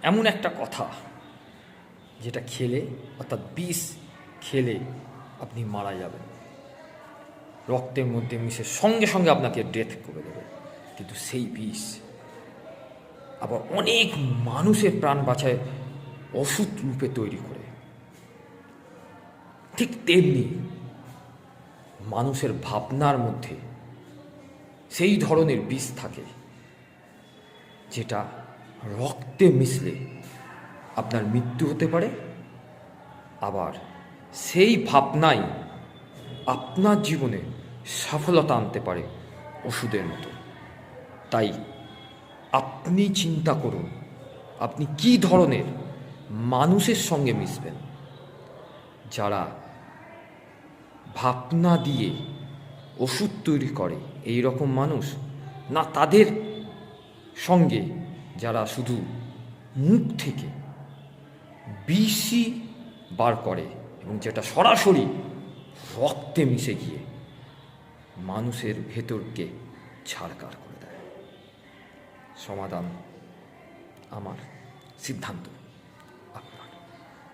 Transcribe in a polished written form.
এমন একটা কথা যেটা খেলে, অর্থাৎ বিষ খেলে আপনি মারা যাবেন, রক্তের মধ্যে মিশে সঙ্গে সঙ্গে আপনাকে ডেথ করে দেবে। কিন্তু সেই বিষ আবার অনেক মানুষের প্রাণ বাঁচায় ওষুধ রূপে তৈরি করে। ঠিক তেমনি মানুষের ভাবনার মধ্যে সেই ধরনের বিষ থাকে যেটা রক্তে মিশলে আপনার মৃত্যু হতে পারে, আবার সেই ভাবনাই আপনার জীবনে সফলতা আনতে পারে ওষুধের মতো। তাই আপনি চিন্তা করুন, আপনি কি ধরনের মানুষের সঙ্গে মিশবেন। যারা ভাবনা দিয়ে ওষুধ তৈরি করে এই রকম মানুষ, না তাদের সঙ্গে যারা শুধু মুখ থেকে বিষই বার করে এবং যেটা সরাসরি রক্তে মিশে গিয়ে মানুষের ভেতরকে ছাড়কার করে দেয়। সমাধান আমার সিদ্ধান্ত।